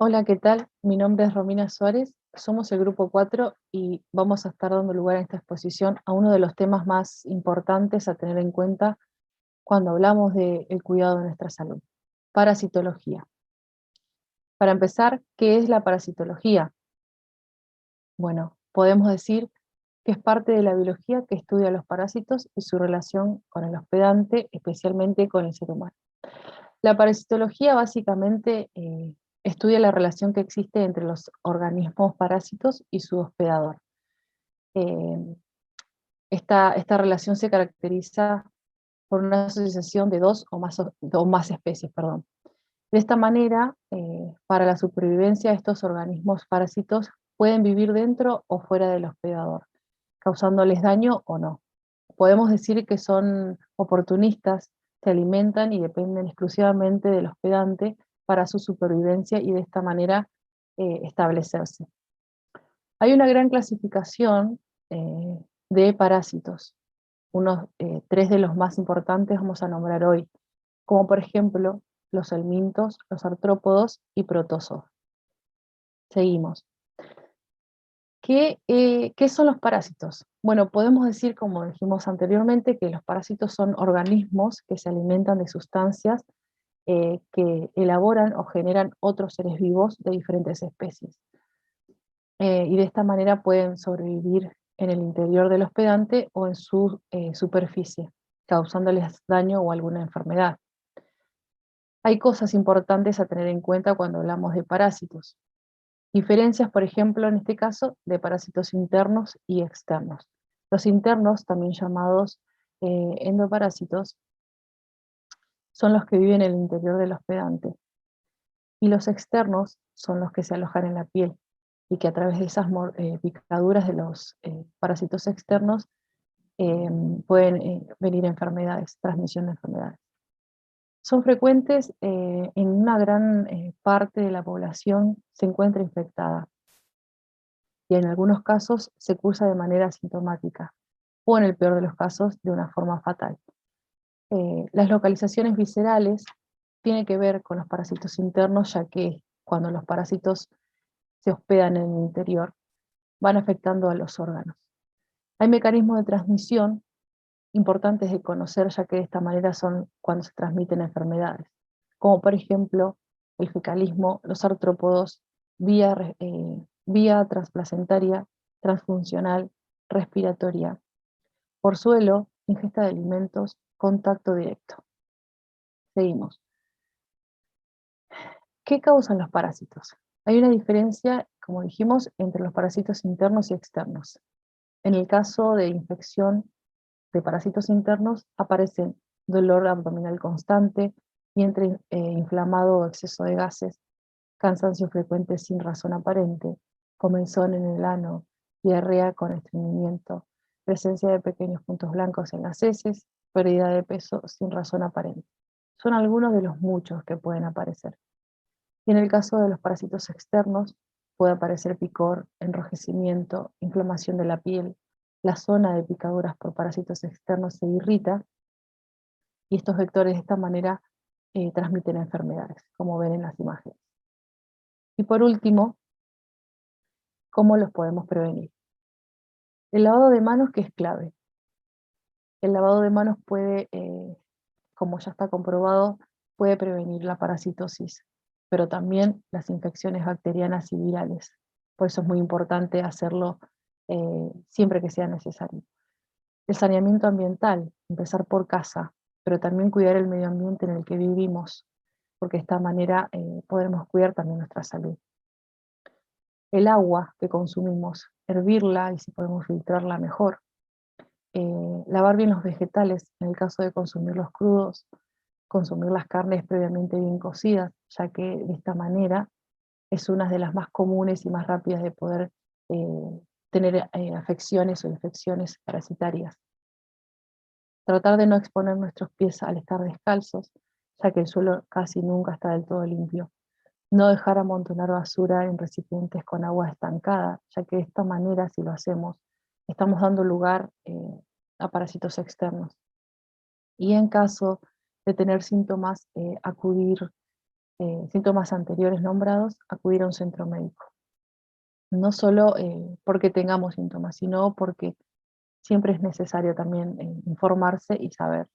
Hola, ¿qué tal? Mi nombre es Romina Suárez, somos el grupo 4 y vamos a estar dando lugar en esta exposición a uno de los temas más importantes a tener en cuenta cuando hablamos del cuidado de nuestra salud, parasitología. Para empezar, ¿qué es la parasitología? Bueno, podemos decir que es parte de la biología que estudia los parásitos y su relación con el hospedante, especialmente con el ser humano. La parasitología básicamente estudia la relación que existe entre los organismos parásitos y su hospedador. Eh, esta relación se caracteriza por una asociación de dos o más especies. Perdón. De esta manera, para la supervivencia, estos organismos parásitos pueden vivir dentro o fuera del hospedador, causándoles daño o no. Podemos decir que son oportunistas, se alimentan y dependen exclusivamente del hospedante para su supervivencia y de esta manera establecerse. Hay una gran clasificación de parásitos. Tres de los más importantes vamos a nombrar hoy, como por ejemplo los helmintos, los artrópodos y protozoos. Seguimos. ¿Qué son los parásitos? Bueno, podemos decir, como dijimos anteriormente, que los parásitos son organismos que se alimentan de sustancias que elaboran o generan otros seres vivos de diferentes especies. Y de esta manera pueden sobrevivir en el interior del hospedante o en su superficie, causándoles daño o alguna enfermedad. Hay cosas importantes a tener en cuenta cuando hablamos de parásitos. Diferencias, por ejemplo, en este caso, de parásitos internos y externos. Los internos, también llamados endoparásitos, son los que viven en el interior del hospedante, y los externos son los que se alojan en la piel, y que a través de esas picaduras de los parásitos externos eh, pueden venir enfermedades, transmisión de enfermedades. Son frecuentes en una gran parte de la población se encuentra infectada, y en algunos casos se cursa de manera asintomática, o en el peor de los casos, de una forma fatal. Las localizaciones viscerales tienen que ver con los parásitos internos, ya que cuando los parásitos se hospedan en el interior, van afectando a los órganos. Hay mecanismos de transmisión importantes de conocer, ya que de esta manera son cuando se transmiten enfermedades, como por ejemplo el fecalismo, los artrópodos, vía transplacentaria, transfuncional, respiratoria, por suelo, ingesta de alimentos, contacto directo. Seguimos. ¿Qué causan los parásitos? Hay una diferencia, como dijimos, entre los parásitos internos y externos. En el caso de infección de parásitos internos aparecen dolor abdominal constante, vientre inflamado o exceso de gases, cansancio frecuente sin razón aparente, comezón en el ano, diarrea con estreñimiento, presencia de pequeños puntos blancos en las heces, pérdida de peso sin razón aparente. Son algunos de los muchos que pueden aparecer. Y en el caso de los parásitos externos, puede aparecer picor, enrojecimiento, inflamación de la piel. La zona de picaduras por parásitos externos se irrita, y estos vectores de esta manera transmiten enfermedades, como ven en las imágenes. Y por último, ¿cómo los podemos prevenir? El lavado de manos, que es clave. El lavado de manos puede, como ya está comprobado, puede prevenir la parasitosis, pero también las infecciones bacterianas y virales. Por eso es muy importante hacerlo siempre que sea necesario. El saneamiento ambiental, empezar por casa, pero también cuidar el medio ambiente en el que vivimos, porque de esta manera podremos cuidar también nuestra salud. El agua que consumimos, hervirla y si podemos filtrarla mejor. Lavar bien los vegetales en el caso de consumirlos crudos, consumir las carnes previamente bien cocidas, ya que de esta manera es una de las más comunes y más rápidas de poder tener afecciones o infecciones parasitarias. Tratar de no exponer nuestros pies al estar descalzos, ya que el suelo casi nunca está del todo limpio. No dejar amontonar basura en recipientes con agua estancada, ya que de esta manera, si lo hacemos, estamos dando lugar a parásitos externos. Y en caso de tener síntomas, acudir síntomas anteriores nombrados, acudir a un centro médico. No solo porque tengamos síntomas, sino porque siempre es necesario también informarse y saber.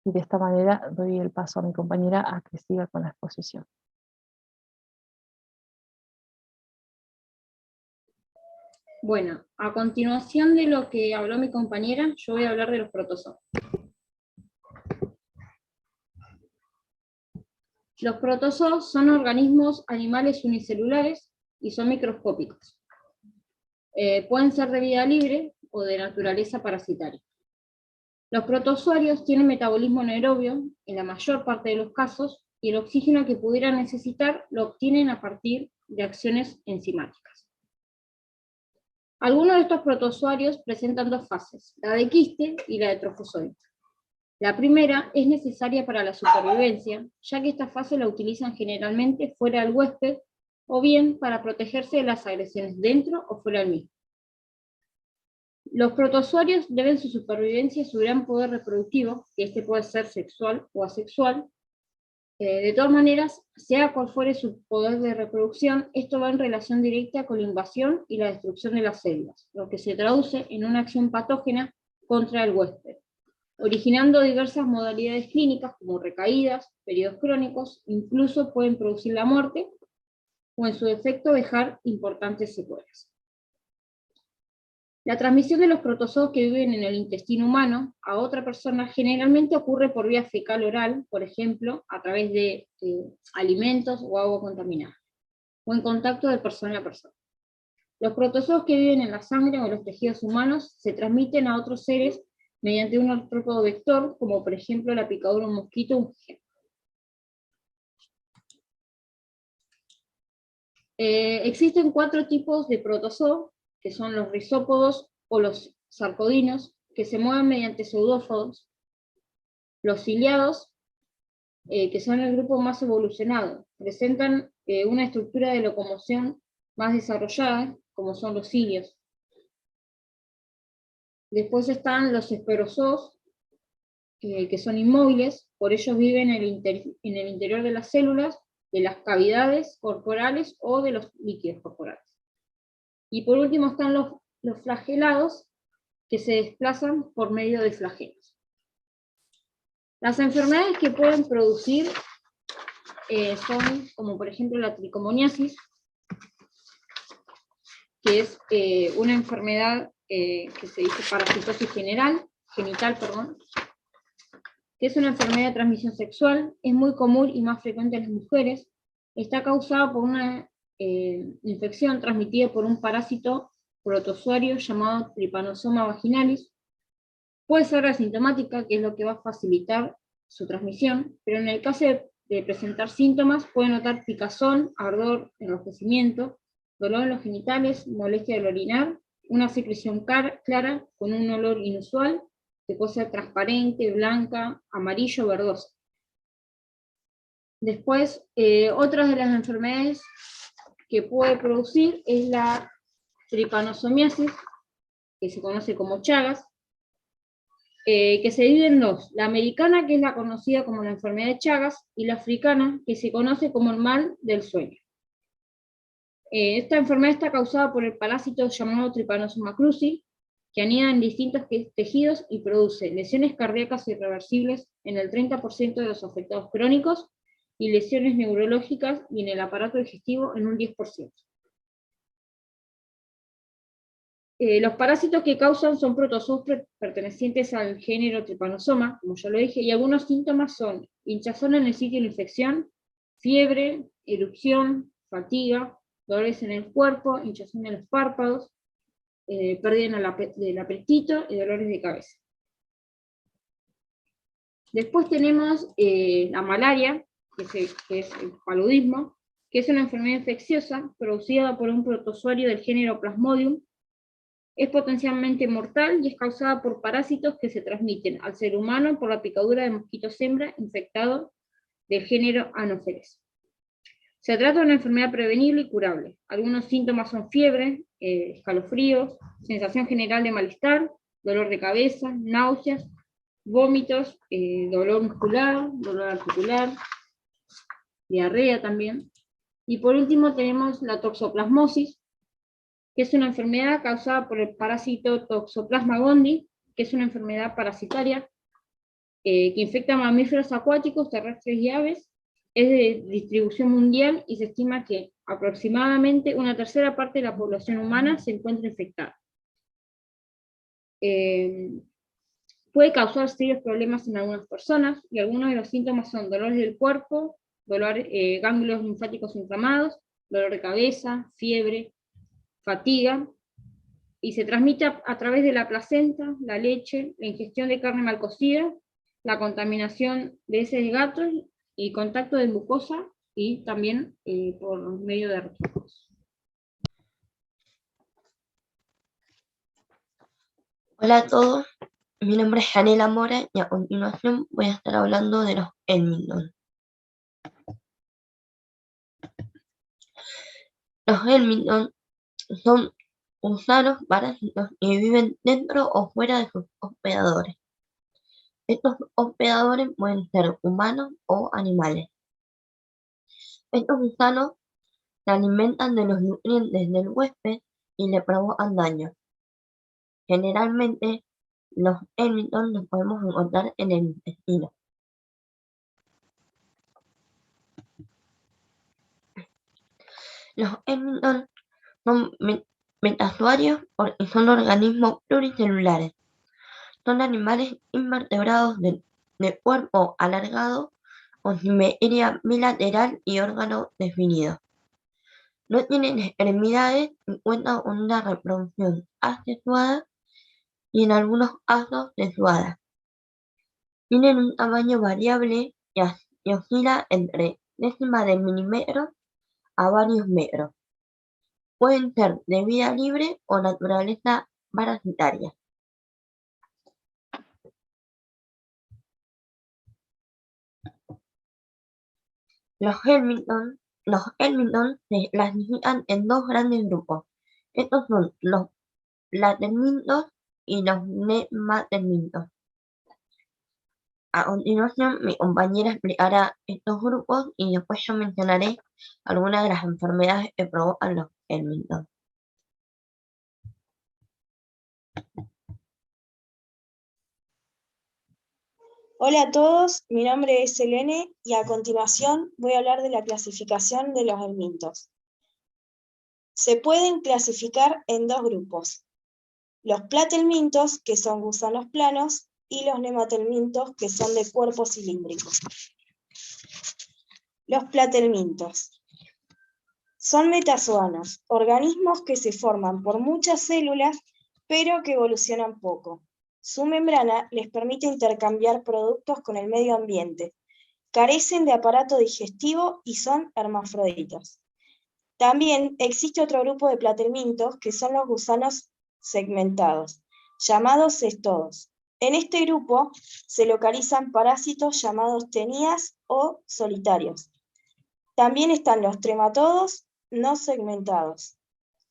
Y de esta manera doy el paso a mi compañera a que siga con la exposición. Bueno, a continuación de lo que habló mi compañera, yo voy a hablar de los protozoos. Los protozoos son organismos animales unicelulares y son microscópicos. Pueden ser de vida libre o de naturaleza parasitaria. Los protozoarios tienen metabolismo anaerobio en la mayor parte de los casos, y el oxígeno que pudieran necesitar lo obtienen a partir de acciones enzimáticas. Algunos de estos protozoarios presentan dos fases, la de quiste y la de trofozoide. La primera es necesaria para la supervivencia, ya que esta fase la utilizan generalmente fuera del huésped, o bien para protegerse de las agresiones dentro o fuera del mismo. Los protozoarios deben su supervivencia a su gran poder reproductivo, que este puede ser sexual o asexual. De todas maneras, sea cual fuere su poder de reproducción, esto va en relación directa con la invasión y la destrucción de las células, lo que se traduce en una acción patógena contra el huésped, originando diversas modalidades clínicas como recaídas, periodos crónicos, incluso pueden producir la muerte, o en su defecto dejar importantes secuelas. La transmisión de los protozoos que viven en el intestino humano a otra persona generalmente ocurre por vía fecal oral, por ejemplo, a través de alimentos o agua contaminada, o en contacto de persona a persona. Los protozoos que viven en la sangre o en los tejidos humanos se transmiten a otros seres mediante un artrópodo vector, como por ejemplo la picadura de un mosquito o un germen. Existen 4 tipos de protozoos, que son los rizópodos o los sarcodinos, que se mueven mediante pseudópodos, los ciliados, que son el grupo más evolucionado, presentan una estructura de locomoción más desarrollada, como son los cilios. Después están los esperozoos, que son inmóviles, por ellos viven en el interior de las células, de las cavidades corporales o de los líquidos corporales. Y por último están los flagelados, que se desplazan por medio de flagelos. Las enfermedades que pueden producir son, como por ejemplo la tricomoniasis, que es una enfermedad que se dice parasitosis genital, que es una enfermedad de transmisión sexual, es muy común y más frecuente en las mujeres, está causada por una infección transmitida por un parásito protozoario llamado Trypanosoma vaginalis. Puede ser asintomática, que es lo que va a facilitar su transmisión, pero en el caso de presentar síntomas, puede notar picazón, ardor, enrojecimiento, dolor en los genitales, molestia al orinar, una secreción clara con un olor inusual, que puede ser transparente, blanca, amarillo, verdosa. Después, otras de las enfermedades que puede producir es la tripanosomiasis, que se conoce como Chagas, que se divide en dos: la americana, que es la conocida como la enfermedad de Chagas, y la africana, que se conoce como el mal del sueño. Esta enfermedad está causada por el parásito llamado Trypanosoma cruzi, que anida en distintos tejidos y produce lesiones cardíacas irreversibles en el 30% de los afectados crónicos, y lesiones neurológicas y en el aparato digestivo en un 10%. Los parásitos que causan son protozoos pertenecientes al género Trypanosoma, como ya lo dije, y algunos síntomas son hinchazón en el sitio de la infección, fiebre, erupción, fatiga, dolores en el cuerpo, hinchazón en los párpados, pérdida del apetito y dolores de cabeza. Después tenemos la malaria, que es el paludismo, que es una enfermedad infecciosa producida por un protozoario del género Plasmodium. Es potencialmente mortal y es causada por parásitos que se transmiten al ser humano por la picadura de mosquitos hembra infectados del género Anopheles. Se trata de una enfermedad prevenible y curable. Algunos síntomas son fiebre, escalofríos, sensación general de malestar, dolor de cabeza, náuseas, vómitos, dolor muscular, dolor articular. diarrea también. Y por último tenemos la toxoplasmosis, que es una enfermedad causada por el parásito Toxoplasma gondii, que es una enfermedad parasitaria que infecta a mamíferos acuáticos, terrestres y aves. Es de distribución mundial y se estima que aproximadamente una tercera parte de la población humana se encuentra infectada. Puede causar serios problemas en algunas personas, y algunos de los síntomas son dolores del cuerpo, ganglios linfáticos inflamados, dolor de cabeza, fiebre, fatiga, y se transmite a través de la placenta, la leche, la ingestión de carne mal cocida, la contaminación de heces de gatos y contacto de mucosa, y también por medio de reflujos. Hola a todos, mi nombre es Janela Mora y a continuación voy a estar hablando de los helminths. Los helminths son gusanos parásitos que viven dentro o fuera de sus hospedadores. Estos hospedadores pueden ser humanos o animales. Estos gusanos se alimentan de los nutrientes del huésped y le provocan daño. Generalmente, los helminths los podemos encontrar en el intestino. Los helminths son metazoarios porque son organismos pluricelulares. Son animales invertebrados de cuerpo alargado, con simetría bilateral y órganos definidos. No tienen extremidades y cuentan con una reproducción asexuada y en algunos casos sexuada. Tienen un tamaño variable y oscila entre décimas de milímetros a varios metros. Pueden ser de vida libre o naturaleza parasitaria. Los helminths se clasifican en dos grandes grupos. Estos son los platelmintos y los nematelmintos. A continuación, mi compañera explicará estos grupos y después yo mencionaré algunas de las enfermedades que provocan los helminths. Hola a todos, mi nombre es Selene y a continuación voy a hablar de la clasificación de los helminths. Se pueden clasificar en dos grupos: los platelmintos, que son gusanos planos, y los nematelmintos, que son de cuerpo cilíndrico. Los platelmintos son metazoanos, organismos que se forman por muchas células, pero que evolucionan poco. Su membrana les permite intercambiar productos con el medio ambiente. Carecen de aparato digestivo y son hermafroditas. También existe otro grupo de platelmintos que son los gusanos segmentados, llamados cestodos. En este grupo se localizan parásitos llamados tenías o solitarios. También están los trematodos no segmentados.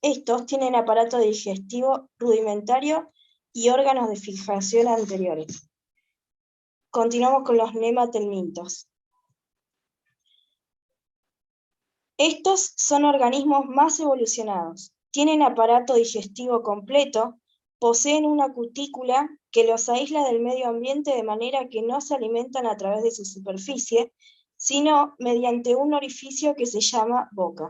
Estos tienen aparato digestivo rudimentario y órganos de fijación anteriores. Continuamos con los nematelmintos. Estos son organismos más evolucionados. Tienen aparato digestivo completo, poseen una cutícula que los aísla del medio ambiente de manera que no se alimentan a través de su superficie, sino mediante un orificio que se llama boca.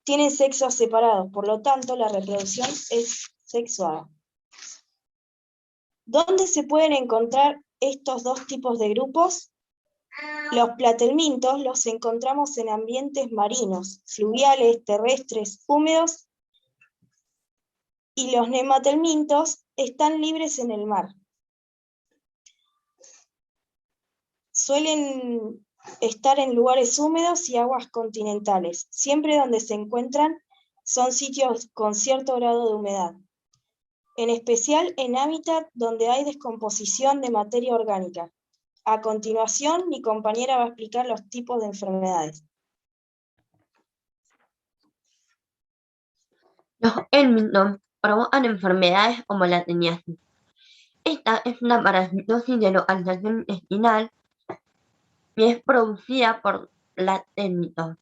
Tienen sexos separados, por lo tanto la reproducción es sexuada. ¿Dónde se pueden encontrar estos dos tipos de grupos? Los platelmintos los encontramos en ambientes marinos, fluviales, terrestres, húmedos, y los nematelmintos están libres en el mar. Suelen estar en lugares húmedos y aguas continentales. Siempre donde se encuentran son sitios con cierto grado de humedad. En especial en hábitat donde hay descomposición de materia orgánica. A continuación, mi compañera va a explicar los tipos de enfermedades. Los helminths provocan enfermedades como la teniasis. Esta es una parasitosis de localización intestinal y es producida por plancton.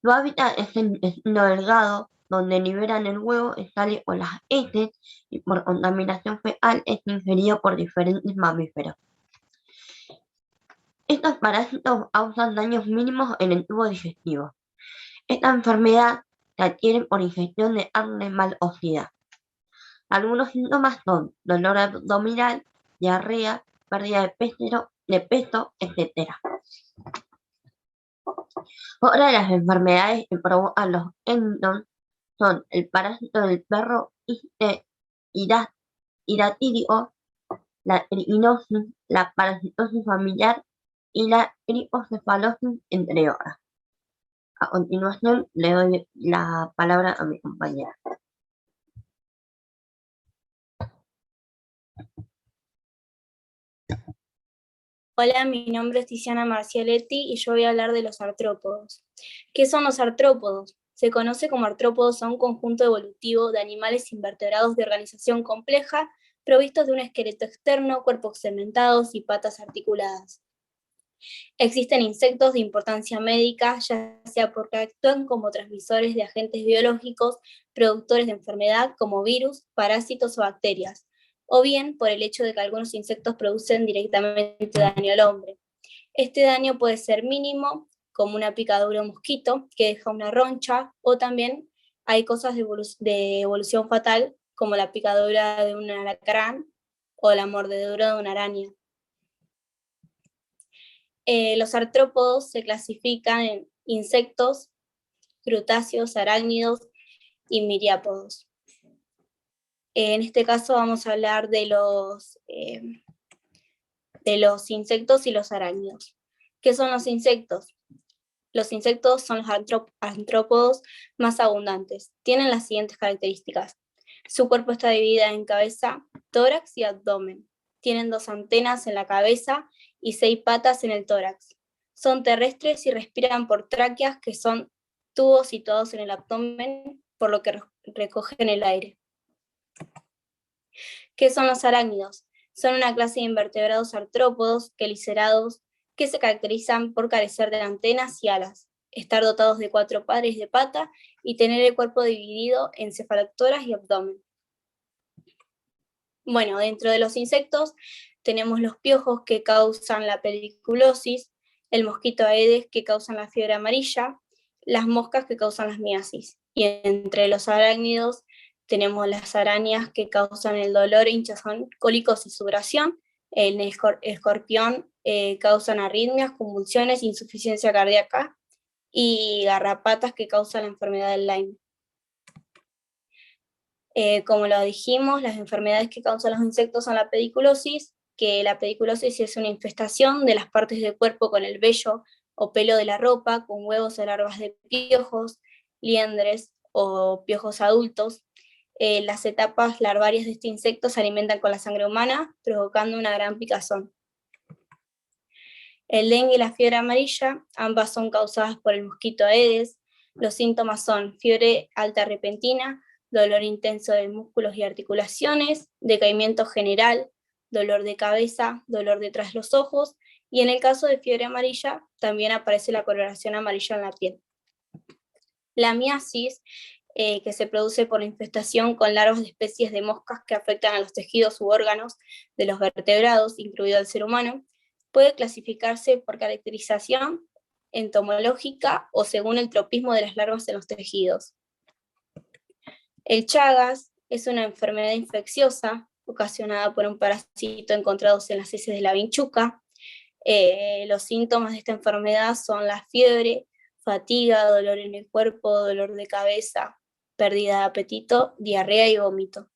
Su hábitat es el intestino delgado, donde liberan el huevo, sale o las heces, y por contaminación fecal es ingerido por diferentes mamíferos. Estos parásitos causan daños mínimos en el tubo digestivo. Esta enfermedad se adquiere por ingestión de carne mal cocida. Algunos síntomas son dolor abdominal, diarrea, pérdida de peso, etc. Otra de las enfermedades que provocan los plancton son el parásito del perro hidatídico, la triquinosis, la parasitosis familiar y la tricocefalosis, entre otras. A continuación le doy la palabra a mi compañera. Hola, mi nombre es Tiziana Marcialetti y yo voy a hablar de los artrópodos. ¿Qué son los artrópodos? Se conoce como artrópodos a un conjunto evolutivo de animales invertebrados de organización compleja, provistos de un esqueleto externo, cuerpos segmentados y patas articuladas. Existen insectos de importancia médica, ya sea porque actúan como transmisores de agentes biológicos, productores de enfermedad como virus, parásitos o bacterias, o bien por el hecho de que algunos insectos producen directamente daño al hombre. Este daño puede ser mínimo, como una picadura de mosquito que deja una roncha, o también hay cosas de evolución fatal, como la picadura de un alacrán o la mordedura de una araña. Los artrópodos se clasifican en insectos, crutáceos, arácnidos y miriápodos. En este caso vamos a hablar de los insectos y los arácnidos. ¿Qué son los insectos? Los insectos son los artrópodos más abundantes. Tienen las siguientes características. Su cuerpo está dividido en cabeza, tórax y abdomen. Tienen 2 antenas en la cabeza y 6 patas en el tórax. Son terrestres y respiran por tráqueas, que son tubos situados en el abdomen, por lo que recogen el aire. ¿Qué son los arácnidos? Son una clase de invertebrados artrópodos quelicerados que se caracterizan por carecer de antenas y alas, estar dotados de 4 pares de pata y tener el cuerpo dividido en cefalotórax y abdomen. Bueno, dentro de los insectos tenemos los piojos, que causan la pediculosis, el mosquito aedes, que causan la fiebre amarilla, las moscas, que causan las miasis. Y entre los arácnidos tenemos las arañas, que causan el dolor, hinchazón, cólicos y sudoración. El escorpión causan arritmias, convulsiones, insuficiencia cardíaca, y garrapatas, que causan la enfermedad del Lyme. Como lo dijimos, las enfermedades que causan los insectos son la pediculosis, que la pediculosis es una infestación de las partes del cuerpo con el vello o pelo de la ropa, con huevos o larvas de piojos, liendres o piojos adultos. Las etapas larvarias de este insecto se alimentan con la sangre humana, provocando una gran picazón. El dengue y la fiebre amarilla, ambas son causadas por el mosquito Aedes. Los síntomas son fiebre alta repentina, dolor intenso de músculos y articulaciones, decaimiento general, dolor de cabeza, dolor detrás de los ojos, y en el caso de fiebre amarilla también aparece la coloración amarilla en la piel. La miasis, que se produce por la infestación con larvas de especies de moscas que afectan a los tejidos u órganos de los vertebrados, incluido el ser humano, puede clasificarse por caracterización entomológica o según el tropismo de las larvas en los tejidos. El Chagas es una enfermedad infecciosa ocasionada por un parásito encontrado en las heces de la vinchuca. Los síntomas de esta enfermedad son la fiebre, fatiga, dolor en el cuerpo, dolor de cabeza, pérdida de apetito, diarrea y vómito.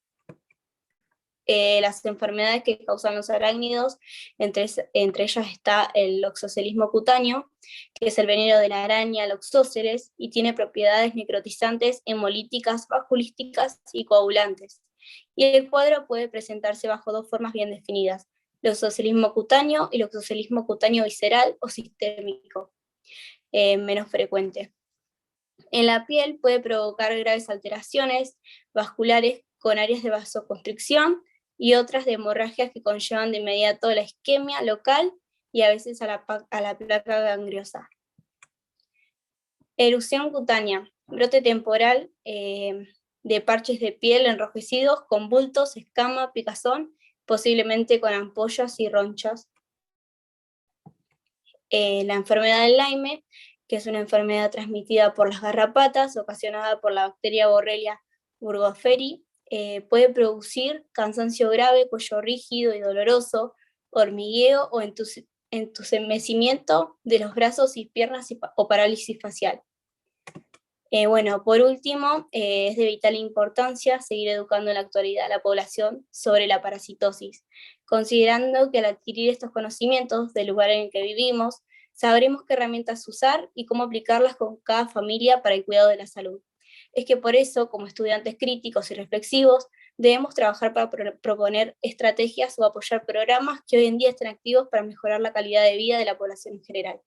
Las enfermedades que causan los arácnidos, entre ellas está el oxocelismo cutáneo, que es el veneno de la araña Loxoceles, y tiene propiedades necrotizantes, hemolíticas, vasculísticas y coagulantes. Y el cuadro puede presentarse bajo 2 formas bien definidas: el oxocelismo cutáneo y el oxocelismo cutáneo visceral o sistémico, menos frecuente. En la piel puede provocar graves alteraciones vasculares con áreas de vasoconstricción y otras de hemorragias que conllevan de inmediato la isquemia local y a veces a la placa gangriosa. Erupción cutánea, brote temporal de parches de piel enrojecidos con bultos, escama, picazón, posiblemente con ampollas y ronchas. La enfermedad del Lyme, que es una enfermedad transmitida por las garrapatas, ocasionada por la bacteria Borrelia burgdorferi, puede producir cansancio grave, cuello rígido y doloroso, hormigueo o entumecimiento de los brazos y piernas o parálisis facial. Bueno, por último, es de vital importancia seguir educando en la actualidad a la población sobre la parasitosis, considerando que al adquirir estos conocimientos del lugar en el que vivimos, sabremos qué herramientas usar y cómo aplicarlas con cada familia para el cuidado de la salud. Es que por eso, como estudiantes críticos y reflexivos, debemos trabajar para proponer estrategias o apoyar programas que hoy en día estén activos para mejorar la calidad de vida de la población en general.